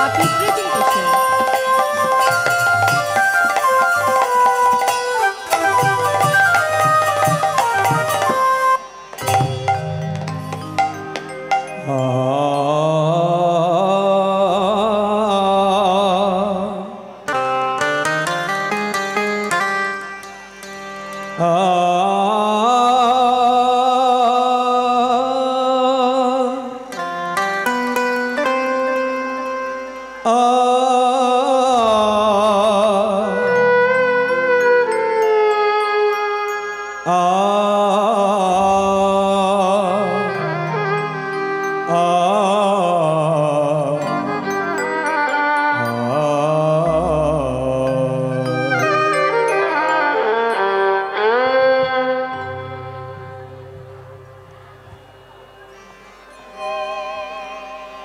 Happy presentation.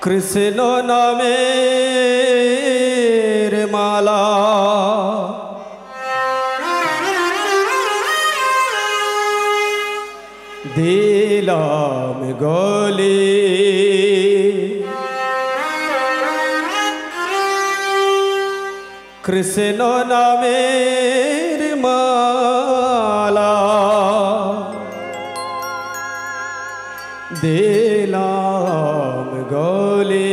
Krishna नामेर माला दिलाम गले कृष्ण नामेर माला दिलाम गले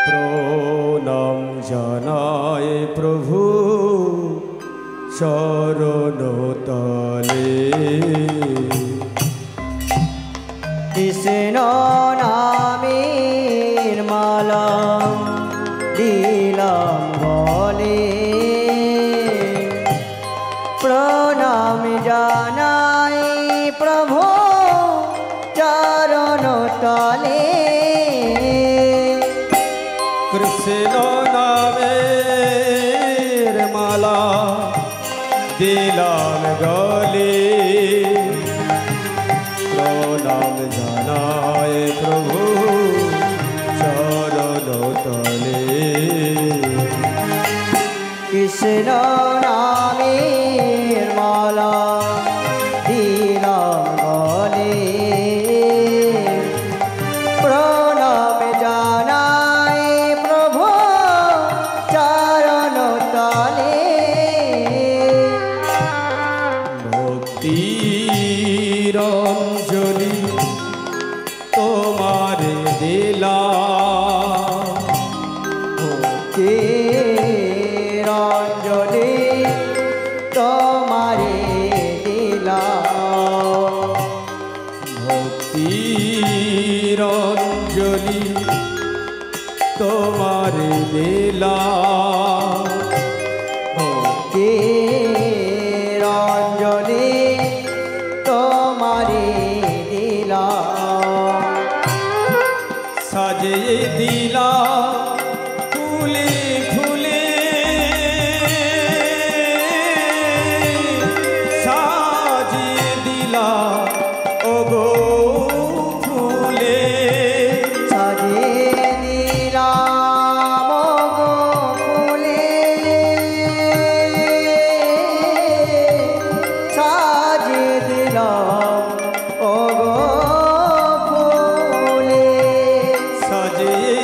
प्रणाम जानाय प्रभु चरण तले कृष्ण नामेर माला दिलाम गले प्रणाम जानाय प्रभु चरण तले कृष्ण नामेर माला दिलाम गले प्रणाम जानाय प्रभु चरण तले कृष्ण नामेर माला दिलाम गले प्रणाम जानाय प्रभु चरण तले भक्तिर अंजलि तुम्हारे दिला भक्तिर अंजलि तुम्हारे दिला भक्तिर अंजलि तुम्हारे दिला भक्तिर अंजलि तुम्हारे दिला साजिए दिला फूले फूले साजिए दिला ओगो फूले साजिए दिलाम ओगो फूले साजिए दिलाम ओगो फूले साजिए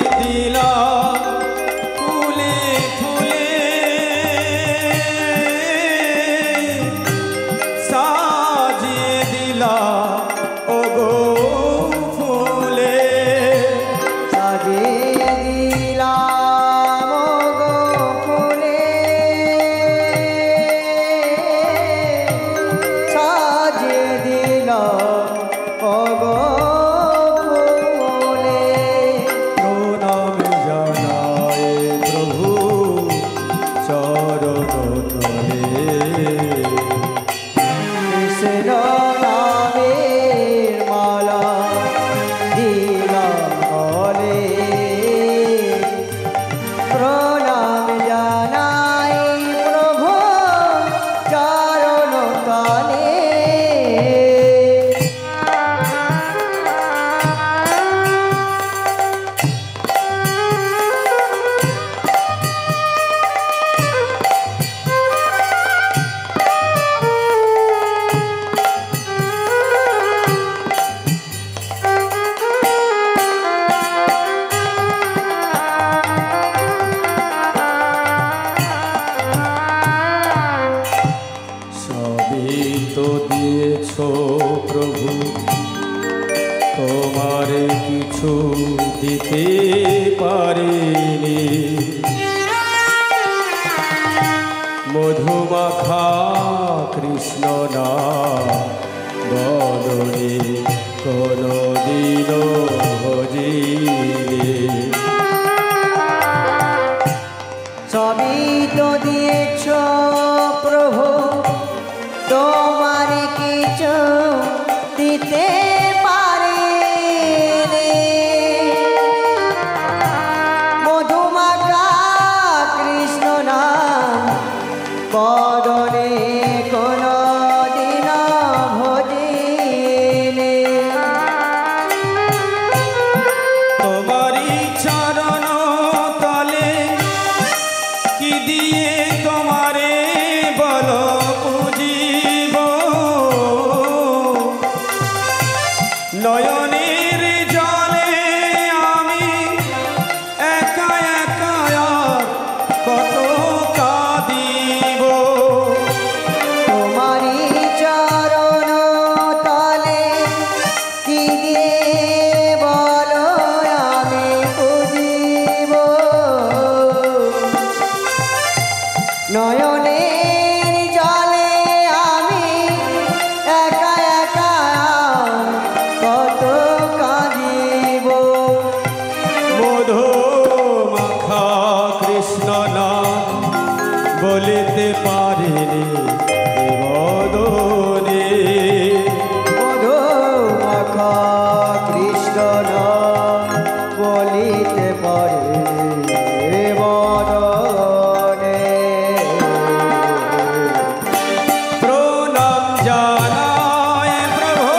তোমার কিছু দিতে পারিনি, মধুমাখা কৃষ্ণ না বদনে কোনদিন ভজিনি। সবই তো দিয়েছ প্রভু, তোমার কিছু দিতে পারিনি, মধুমাখা কৃষ্ণ নাম বদনে কোনো দিন ভজিনি। তোমারি চরণ তলে কি দিয়ে তোমারে বল পুজিব, নয়নের জলে আমি একা একা কত কাঁদিব। তোমারি চরণ তলে কি দিয়ে বলো আমি পুজিব, নয়নের জলে আমি একা একা কত কাঁদিব। মধুমাখা কৃষ্ণ নাম বলিতে পারিনি বদনে, মধুমাখা কৃষ্ণ নাম বলিতে পারিনি বদনে। প্রণাম জানায় প্রভু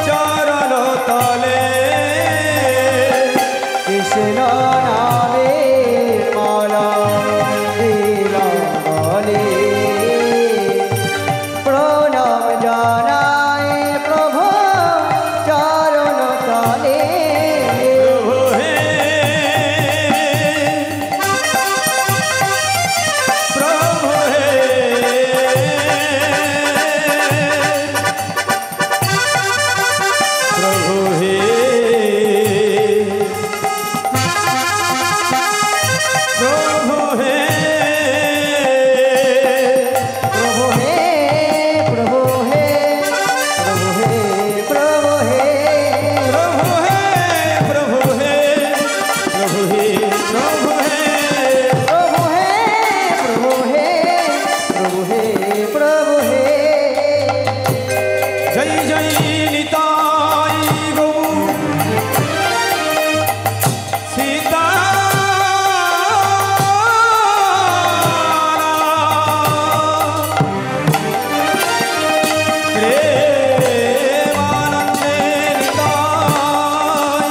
চরণ তলে, কৃষ্ণ নামে মালা দিলাম বলে, প্রণাম জানায় প্রভু চরণ তলে। প্রভু হে প্রভু হে প্রভু হে প্রভু হে প্রভু হে প্রভু হে প্রভু হে প্রভু হে প্রভু হে প্রভু হে প্রভু হে প্রভু হে প্রভু হে প্রভু হে প্রভু হে। জয় জয় নিতাই গৌ সীতা প্রেমানন্দে নিতাই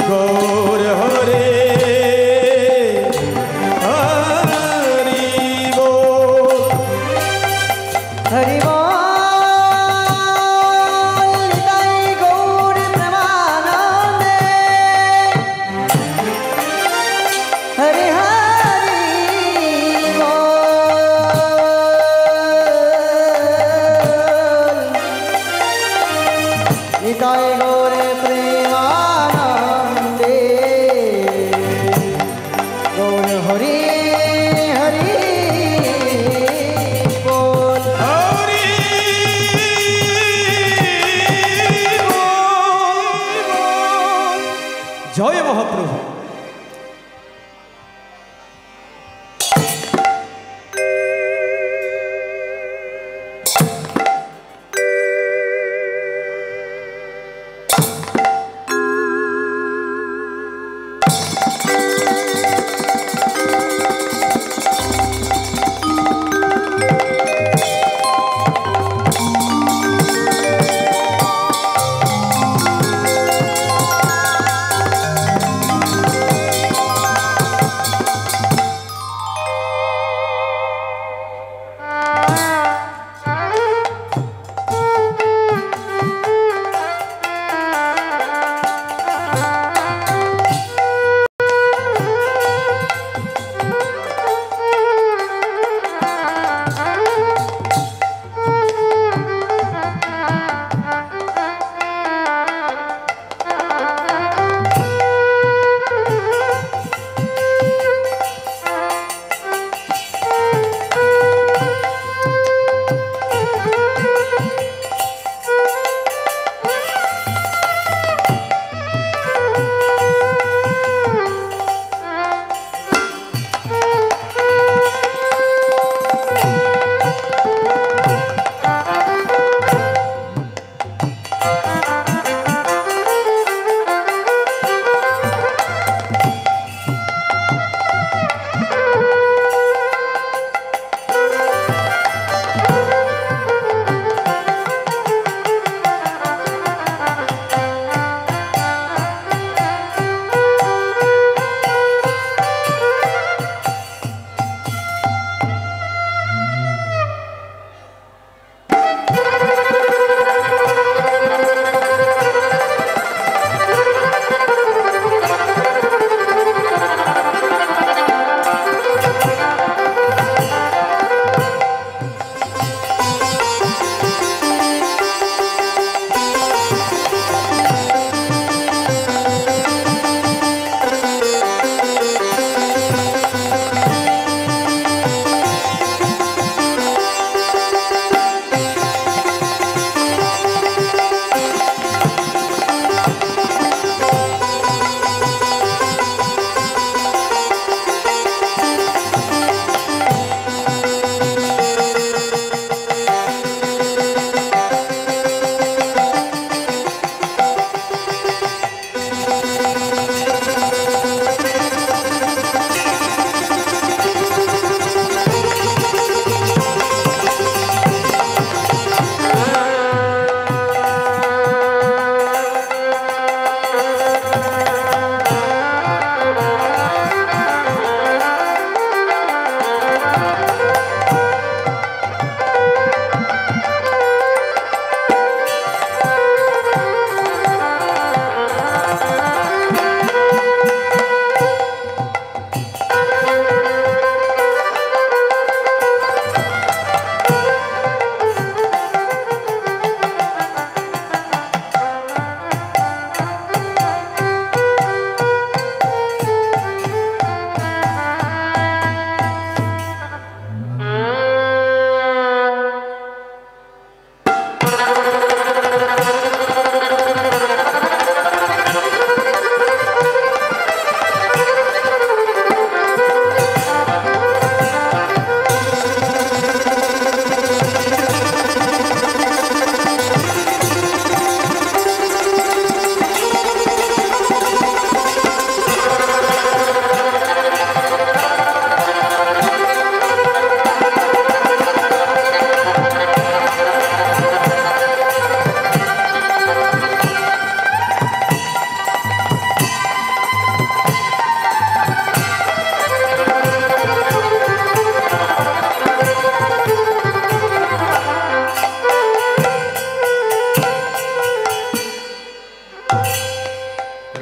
গৌর হরে হরি বল। হরি বল নিতাই গৌর প্রেমানন্দে, হরি হরি বল নিতাই গৌর প্রেমানন্দে, গৌর হরি হরি বল। হরি বল। জয় মহাপ্রভু।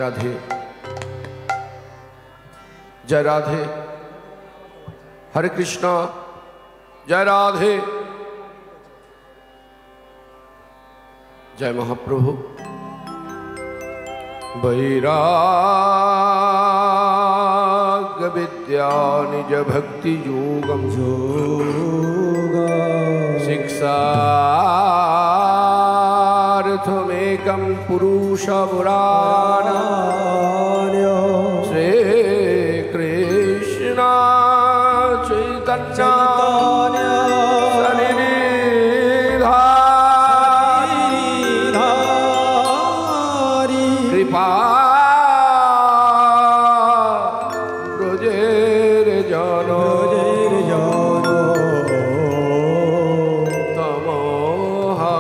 राधे जय राधे हरे कृष्णा जय राधे जय महाप्रभु वैराग्य विद्या निज भक्ति योगम शिक्षार्थमेकं पुरुष पुराण श्री कृष्ण चैतन्य कृपा ब्रजेर जनो तमोहा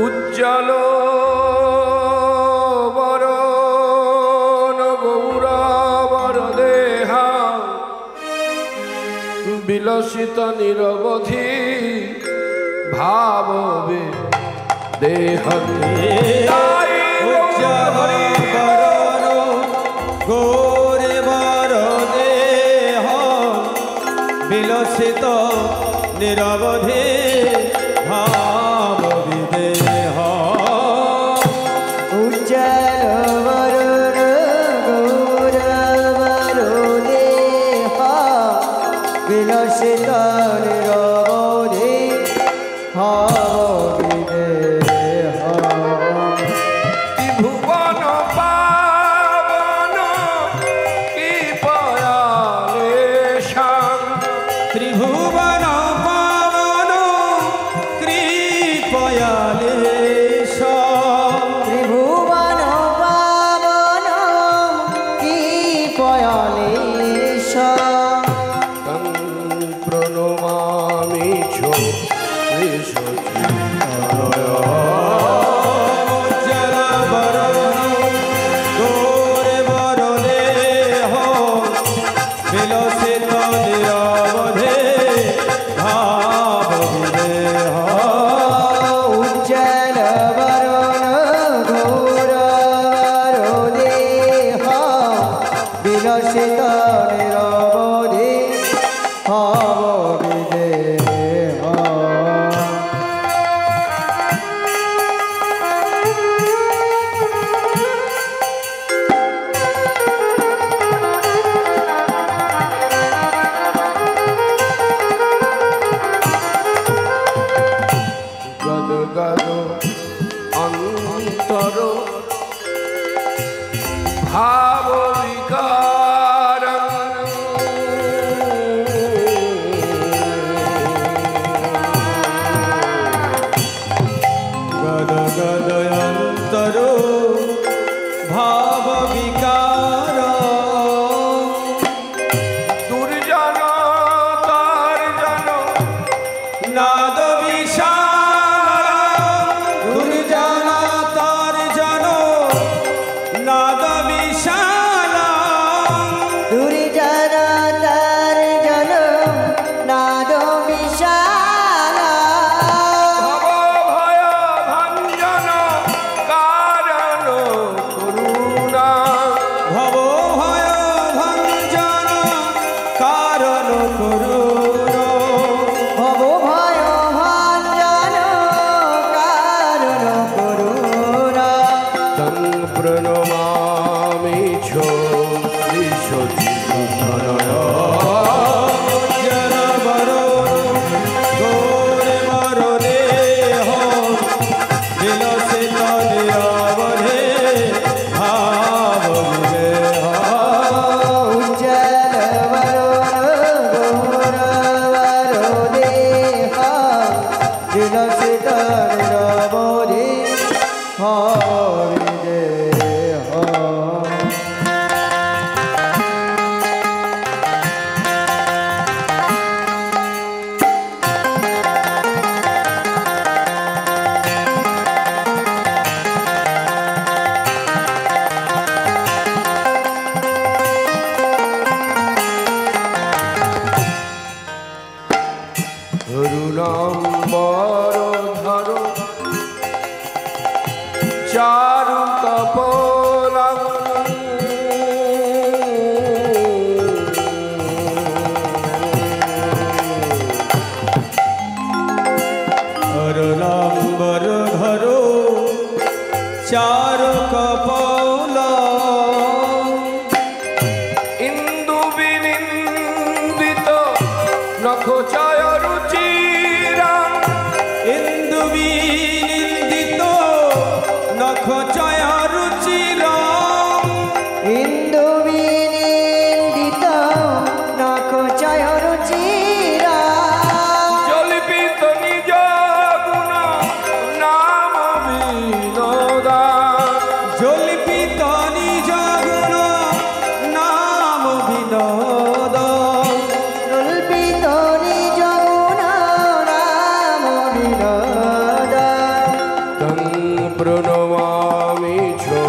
उज्जवल वरण गौरवर देहा विलसित निरवधि भाव देह गौरे वर देह विलसित निरवधि भाव विदेह उज्जल वरण गौरवर देह विलसित निरवधि भाव विदेह त्रिभुवन पावन की पयालेशं त्रिभुवन पावन कृपयालेश त्रिभुवन पावन की पयालेश तं प्रणमामि छो उज्जल वरण गौरे वर देह विलसित निरवधि भाव विदेह उज्जल वरण गौरवर देह विलसित निरवधि भाव विदेह गद गद अंतर भाव विकार गद गद अंतरो भाव विकार दुर्जन तार्जन नाद विशाल दुर्जन तार्जन नाद विशाल दुर्जन तर्जन नाद विशाल भव भय भंजन कारण करुणा भव भय भंजन कारण करुण भव भय भंजन कारण करुणा तं प्रणमामि छो श्री उज्जल वरण गौरे वर देह विलसित निरवधि भाव विदेह उज्जल वरण गौरवर देह विलसित निरवधि भाव विदेह চারু কপোলং অরুণাম্বর ধরো চারু কপোল ইন্দু বিনিন্দিত নখচয় রুচিরাম ইন্দু বিনিন্দিত নখচয় রুচিরা ইন্দু বিনিন্দিত নখচয় রুচিরা জল্পিত নিজ গুণ নাম বিনোদা জল্পিত নিজ গুণ নাম বিনোদ কল্পিত নিজ গুণ নাম বিনোদ তং প্রণমামি ছো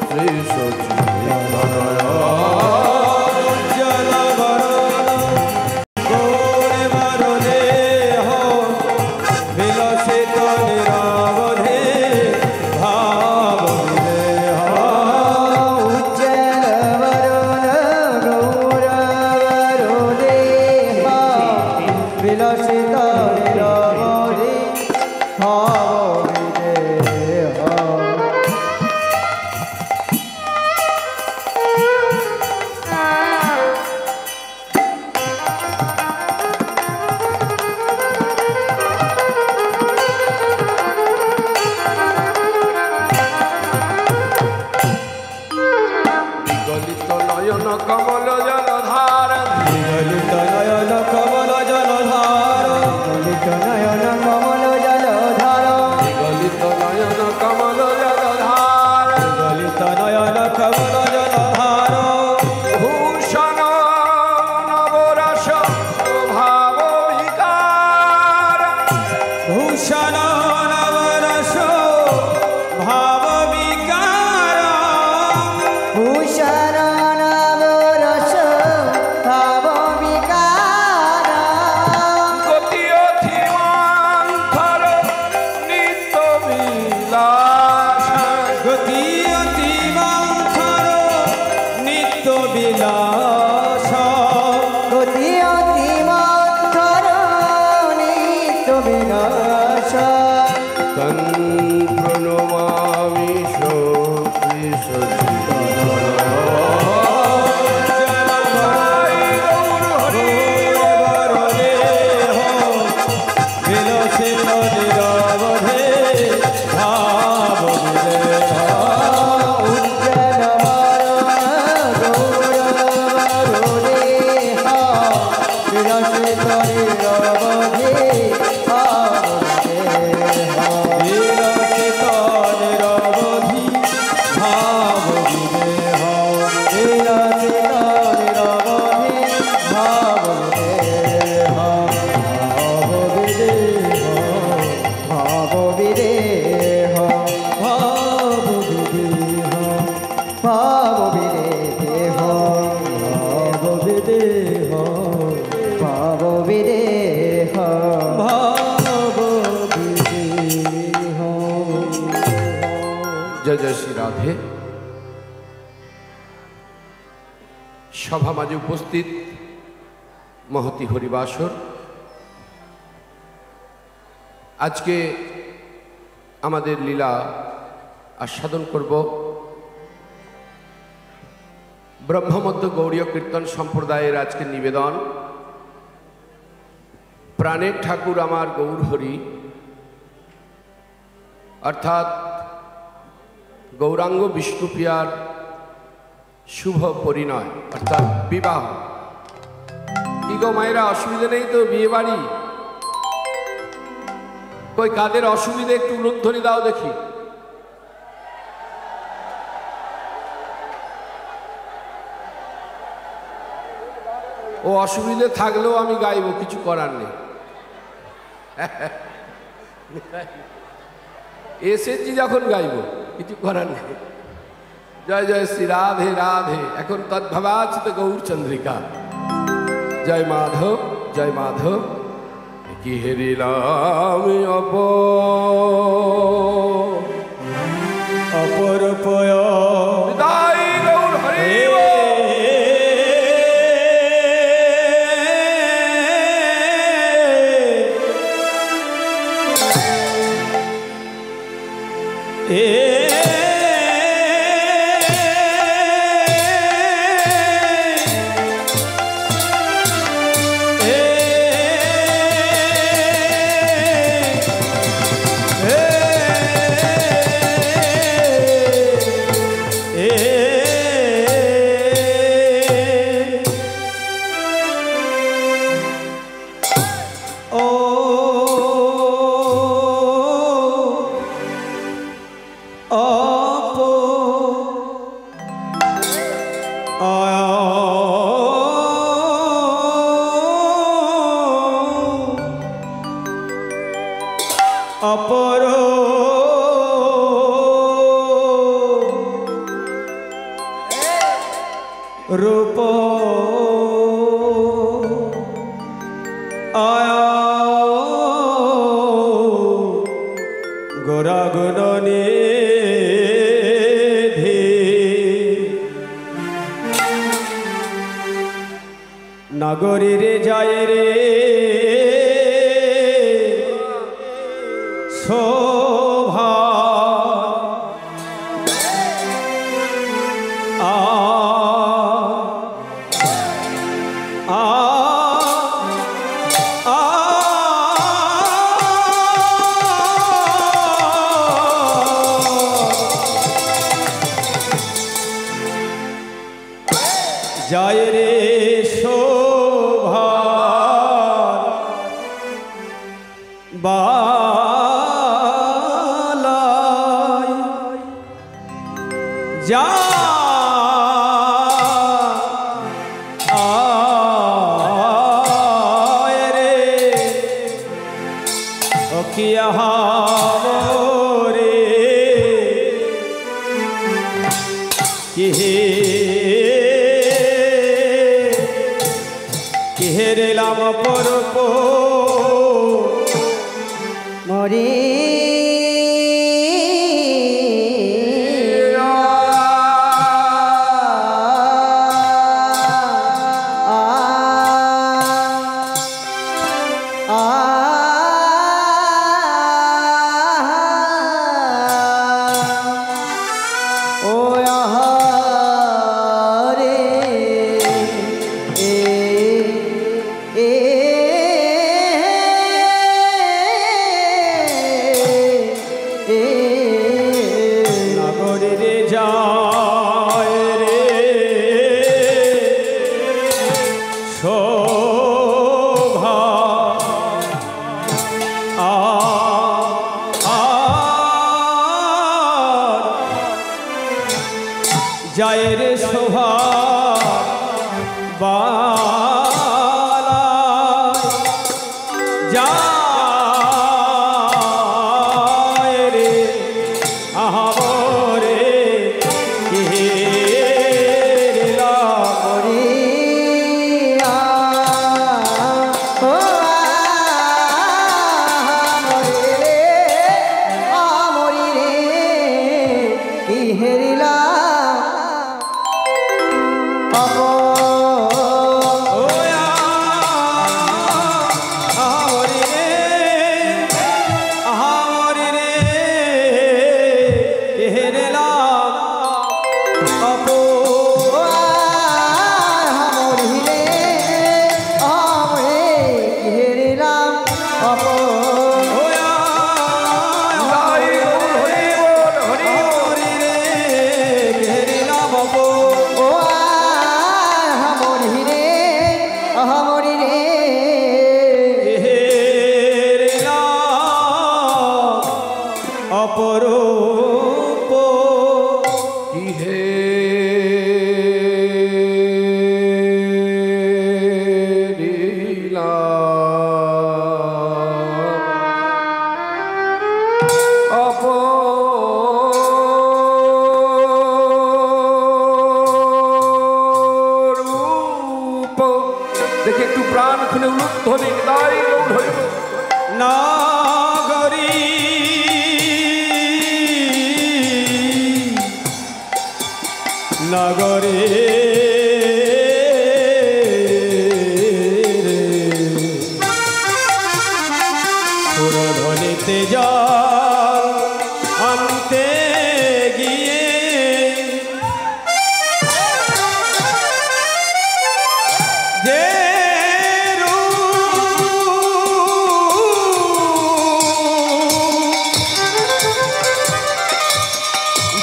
শ্রী সচিদানন্দ জল বরণ গৌর বর দেহ বিলসিত নিরবধি ভাব বিদেহ উজ্জ্বল বরণ গৌরবর দেহ বিলসিত নিরবধি ভাব বিদেহ বিগলিত নয়ন কমল জলধার বিগলিত নয়ন কমল জলধার ললিত নয়ন কমল জলধার বিগলিত নয়ন কমল জলধার বিগলিত নয়ন কমল জলধার ভূষণ নবরস ভাব বিকার ভূষণ নবরস ভাব বিকার ভূষণ নবরস ভাব বিকার গতি অধিমান্থর নিত্য বিলাস গতি অতি মন্থর নিত্য বিলাস গতি অতি মন্থর নিত্য বিনাশ তং প্রণমামি শ্রী বিলসিত নিরবধি ভাব বিদেহ উজ্জ্বল বরণ গৌরবর দেহ বিলসিত নিরবধি ভাব বিদেহ বিলসিত নিরবধি ভাব বিদেহ বিলসিত নিরবধি ভাব বিদেহ ভাব বিদেহ ভাব বিদেহ ভাব বিদেহ ভাব বিদেহ ভাব বিদেহ ভাব বিদেহ জয় জয় শ্রী রাধে। সভা মাঝে উপস্থিত মহতি হরিবাসর, আজকে আমাদের লীলা আস্বাদন করব ব্রহ্মমধ্য গৌড়ীয় কীর্তন সম্প্রদায়ের আজকে নিবেদন। প্রাণের ঠাকুর আমার গৌর হরি, অর্থাৎ গৌরাঙ্গ বিষ্ণুপ্রিয়ার শুভ পরিণয় অর্থাৎ বিবাহ। কি গো মায়েরা, অসুবিধা নেই তো? বিয়ে বাড়ি কই, কাদের অসুবিধা একটু উলুধ্বনি দাও দেখি। ও অসুবিধে থাকলেও আমি গাইব, কিছু করার নেই। এসেছি যখন গাইব, কিছু করার নেই। জয় জয় শ্রী রাধে রাধে। এখন তদ্ভবাচিত গৌরচন্দ্রিকা। জয় মাধব জয় মাধব। কি হেরিলাম অপর রূপ গোরা গুণনে নগরী রে যায় রে শোভা যায় রে শোভা বালাই যা রে ও কিয়া রে কি হেরেলাম পরপ মরি নগরী রে যায় রে শোভা যায় রে শোভা বালা যায় রে আহাবরে কেলা মরি মরি রে কি হেরিলা অপরূপ কি হে লীলা অপরূপ দেখে একটু প্রাণ খুলে উলুদ্ধ হবে তাই গৌর হইব নাগরী নগরে সুরধ্বনিতে জল অন্তে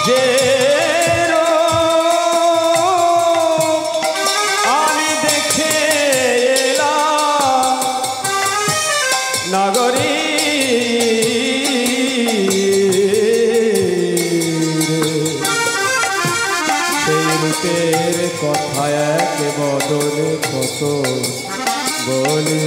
যে রূপ আমি দেখে এলাম নগরী সেই রূপের কথা এক বদলে কত বলি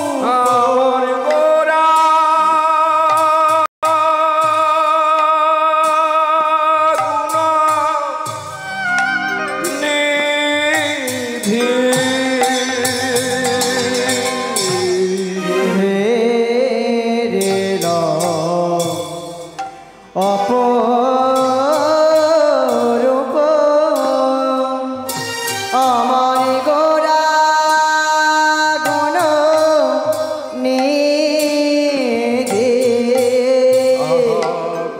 আমার গোরা গুণনিধি অপরূপ আমার গোরা গুণ নিধি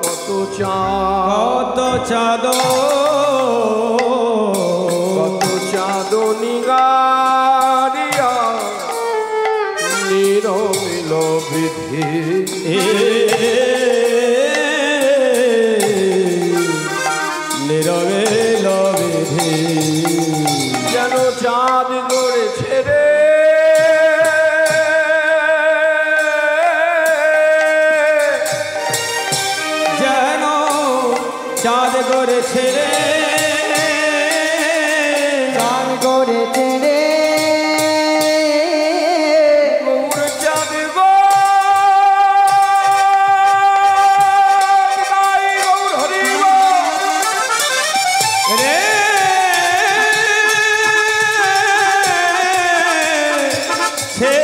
কত চাঁদ কত চাঁদ কত চাঁদ নিগারিয়া নিরমিল বিধি নীরবে লবিধি যেন চাঁদ গড়েছে রে যেন চাঁদ করেছে রে গান করেছে রে গৌর চাঁদ গো নাই গৌর হরি গো রে সে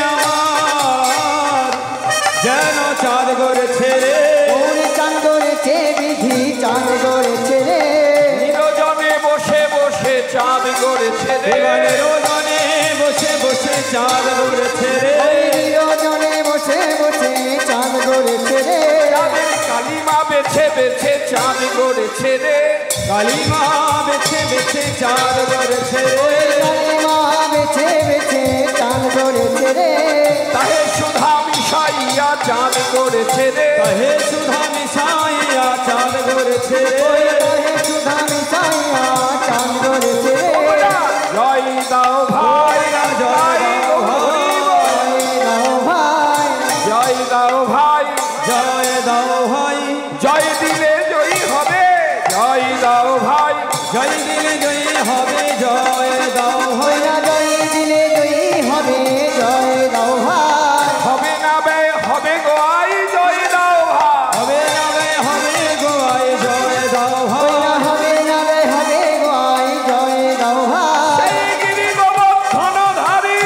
আমার যেন চাঁদ করেছে রে ওর চাঁদ করেছে বিধি চাঁদ করেছে রে নিরজনে বসে বসে চাঁদ গড়েছে রে এবারে রোদনে বসে বসে চাঁদ করেছে রে ওই নিরজনে বসে বসে চাঁদ করেছে রে চাঁদের কালিমা বেছে বেছে চাঁদ গড়েছে রে কালিমা বেছে বেছে চাঁদ করেছে রে কালিমা বেছে বেছে চাঁদ করেছে রে তাহে সুধা মিশাইয়া চাঁদ গড়েছে রে কহে সুধা মিশাইয়া চাঁদ করেছে রে ওহে সুধা মিশাইয়া চাঁদ করেছে রে জয় দাও ভাই জয় দাও ভাই। জয় দাও ভাই জয় দাও ভাই জয় দাও ভাই জয় দিলে জয়ী হবে জয় দাও ভাই জয় দিলে জয়ী হবে জয় দাও ভাই হইয়া জয় দিলে জয়ী হবে জয় দাও ভাই হবে না বে হবে গোয়াই জয় দাও ভাই হবে না বে হবে গোয়াই জয় দাও ভাই হইয়া হবে না রে হবে গোয়াই জয় দাও ভাই সেই গিরি গোবর্ধনধারী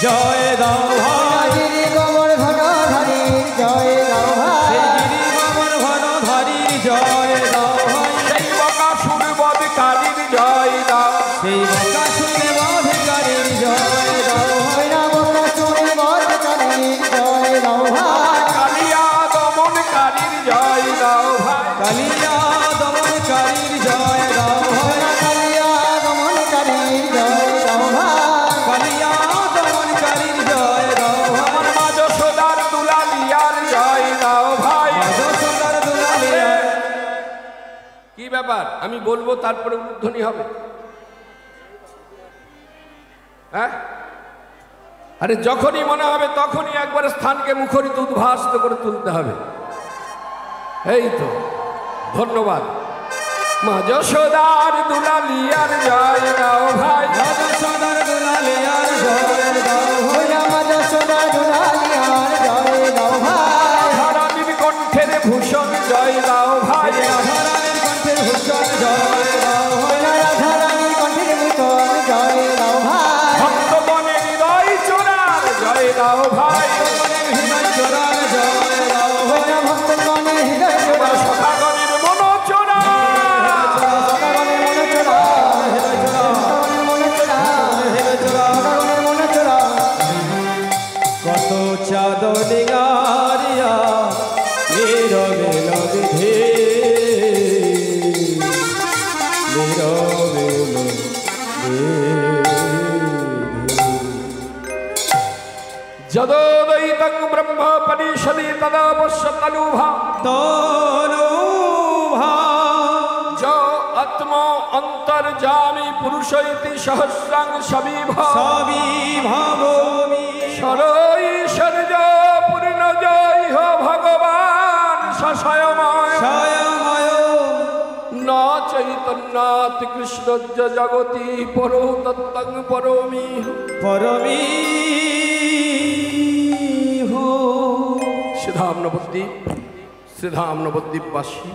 জয় দাও ভাই গিরি গোবর ঘটধারী জয় দাও সেই ভাই গিরি গোবর ঘনধারী জয় দাও ভাই সেই বকাসুর বধকারীর জয় দাও সেই বকাসুরে বাধিকারীর জয় দাও ভাই হইয়া বকা চুরি বধকারী জয় দাও ভাই কালিয়া দমনকারীর জয় দাও ভাই কালিয়া দমনকারীর জয় দাও ভাই হইয়া কালিয়া দমনকারী জয় দাও ভাই কালিয়া দমনকারীর জয় দাও ভাই আমার মা যশোদার দুলালিয়ার জয় দাও ভাই সুন্দর দুলালিয়া কি ব্যাপার আমি বলবো তারপরে উদ্বোধনী হবে হ্যাঁ আরে যখনই মনে হবে তখনই একবার স্থানকে মুখরিত উদ্ভাসিত করে তুলতে হবে এই তো ধন্যবাদ মা যশোদার দুলালিয়ার জয় দাও ভাই সুন্দর দুলালিয়ার জয় দাও ভাই হইয়া মা যশোদা দুলালিয়ার জয় দাও ভাই রাধারানীর কণ্ঠের ভূষণ জয় দাও ভাই রাধারানীর কণ্ঠের ভূষণ জয় দাও ভাই হইয়া রাধারানী কণ্ঠের মিটন জয় দাও ভাই ভক্তগণের হৃদয় চোরার জয় দাও ভাই হৃদয় চোরার জয় দাও ভাই হইয়া ভক্তগণের হৃদয় জোড়া সখাগণের মন চোরা ভগবানের মনে চোরা ভগবানের মনে চোরা ভগবানের মনে চোরা কত চাঁদ বিশদী তদা পশ্যতনুভা তনুভা য আত্ম অন্তর্যামী পুরুষৈতি সহস্রাং সবিভা সবিভবমি সরৈশ্বর্য পূর্ণজয় ভগবান সশয়ময় স্বয়ময় ন চৈতন্যাৎ কৃষ্ণজ্জ জগতি পরো তত্ত্বং পরমি পরমী শ্রীধাম নবদ্বীপবাসী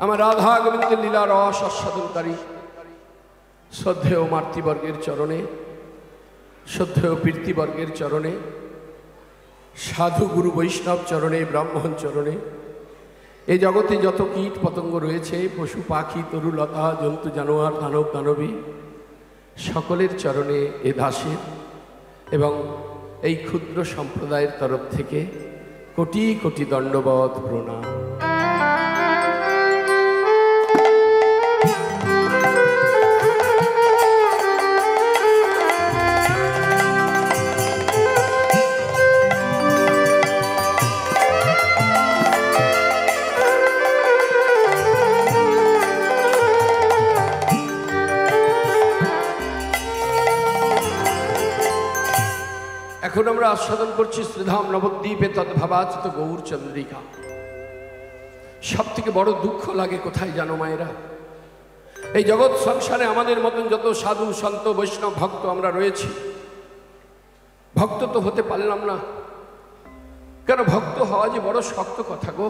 আমার রাধা গোবিন্দের লীলা রস আস্বাদনকারী শ্রদ্ধেয় মাতৃবর্গের চরণে, শ্রদ্ধেয় পীর্তিবর্গের চরণে, সাধু গুরু বৈষ্ণব চরণে, ব্রাহ্মণ চরণে, এই জগতে যত কীট পতঙ্গ রয়েছে, পশু পাখি তরুলতা জন্তু জানোয়ার দানব দানবী, সকলের চরণে এ দাসের এবং এই ক্ষুদ্র সম্প্রদায়ের তরফ থেকে কোটি কোটি দণ্ডবত প্রণাম। এখন আমরা আস্বাদন করছি শ্রীধাম নবদ্বীপে তদ্ভাবাচিত গৌরচন্দ্রিকা। সব থেকে বড় দুঃখ লাগে কোথায় জানো মায়েরা? এই জগৎ সংসারে আমাদের মতন যত সাধু সন্ত বৈষ্ণব ভক্ত আমরা রয়েছি, ভক্ত তো হতে পারলাম না। কেন? ভক্ত হওয়া যে বড় শক্ত কথা গো।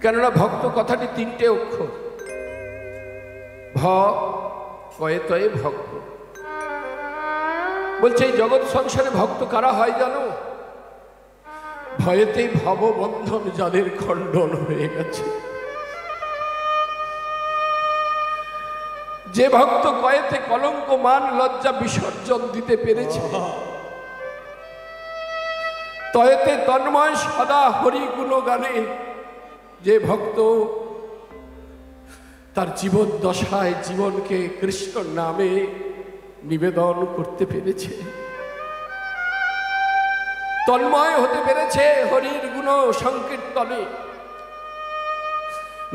কেননা ভক্ত কথাটি তিনটে অক্ষর, ভ কয়ে তয়ে ভক্ত। বলছে এই জগৎ সংসারে ভক্ত কারা হয় জানো? ভয়েতেই ভববন্ধন যাদের খণ্ডন হয়ে গেছে। যে ভক্ত কয়েতে কলঙ্ক মান লজ্জা বিসর্জন দিতে পেরেছে, তয়েতে তন্ময় সদা হরি গুণগানে যে ভক্ত তার জীবন দশায় জীবনকে কৃষ্ণ নামে নিবেদন করতে পেরেছে, তন্ময় হতে পেরেছে হরির গুণ সংকীর্তনে,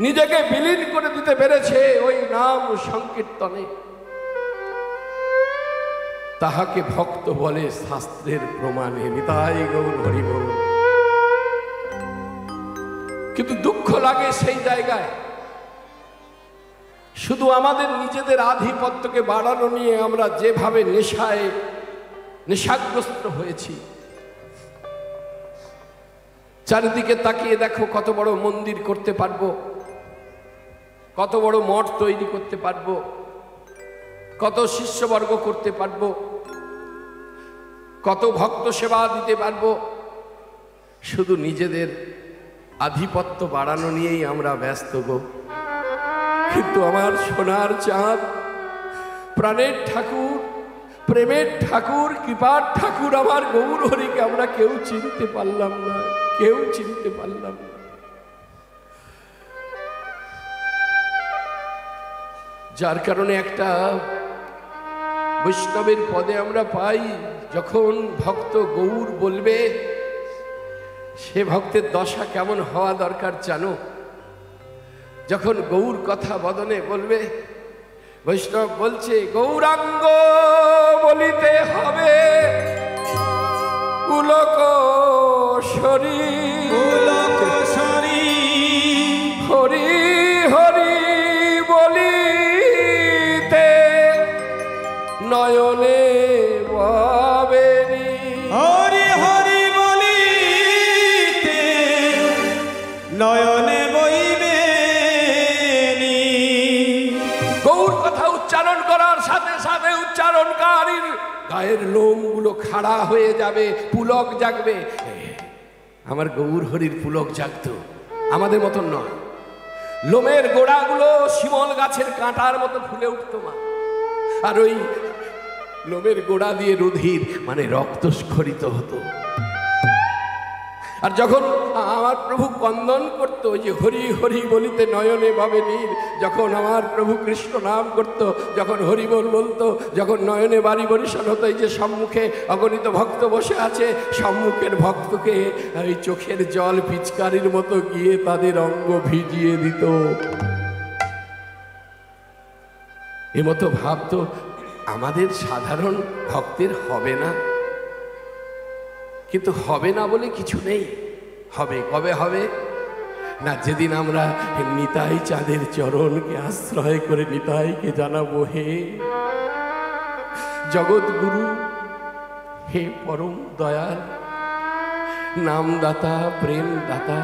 নিজেকে বিলীন করে দিতে পেরেছে ওই নাম সংকীর্তনে, তাহাকে ভক্ত বলে শাস্ত্রের প্রমাণে। নিতাই গৌর হরি বল। কিন্তু দুঃখ লাগে সেই জায়গায় শুধু আমাদের নিজেদের আধিপত্যকে বাড়ানো নিয়ে আমরা যেভাবে নেশাগ্রস্ত হয়েছি। চারিদিকে তাকিয়ে দেখো কত বড় মন্দির করতে পারবো, কত বড় মঠ তৈরি করতে পারবো, কত শিষ্যবর্গ করতে পারবো, কত ভক্ত সেবা দিতে পারবো। শুধু নিজেদের আধিপত্য বাড়ানো নিয়েই আমরা ব্যস্ত গো। কিন্তু আমার সোনার চাঁদ, প্রাণের ঠাকুর, প্রেমের ঠাকুর, কৃপার ঠাকুর আমার গৌর হরিকে আমরা কেউ চিনতে পারলাম না, কেউ চিনতে পারলাম না। যার কারণে একটা বৈষ্ণবের পদে আমরা পাই, যখন ভক্ত গৌর বলবে সে ভক্তের দশা কেমন হওয়া দরকার জানো? যখন গৌর কথা বদনে বলবে, বৈষ্ণব বলছে গৌরাঙ্গ বলিতে হবে পুলক পুলকেশ্বরী হরি হরি বলিতে নয়নে ভাবেনি। হরি হরি বলিতে নয়নে বইবে। গৌর কথা উচ্চারণ করার সাথে সাথে উচ্চারণকারীর গায়ের লোমগুলো খাড়া হয়ে যাবে, পুলক জাগবে। আমার গৌর হরির পুলক জাগতো, আমাদের মতন নয়। লোমের গোড়াগুলো শিমল গাছের কাঁটার মতো ফুলে উঠতো মা, আর ওই লোমের গোড়া দিয়ে রুধির মানে রক্ত স্খলিত হতো। আর যখন আমার প্রভু কন্দন করতো, যে হরি হরি বলিতে নয়নে ভাবে নীর, যখন আমার প্রভু কৃষ্ণ নাম করত, যখন হরি বল বলতো, যখন নয়নে বাড়ি বরিশাল হতো, এই যে সম্মুখে অগণিত ভক্ত বসে আছে, সম্মুখের ভক্তকে ওই চোখের জল পিচকারির মতো গিয়ে তাদের অঙ্গ ভিজিয়ে দিত। এমতো ভাব তো আমাদের সাধারণ ভক্তের হবে না। কিন্তু হবে না বলে কিছু নেই, হবে। কবে হবে না? যেদিন আমরা নিতাই চাঁদের চরণকে আশ্রয় করে নিতাইকে জানাবো, হে জগৎগুরু, হে পরম দয়াল, নামদাতা, প্রেম দাতা,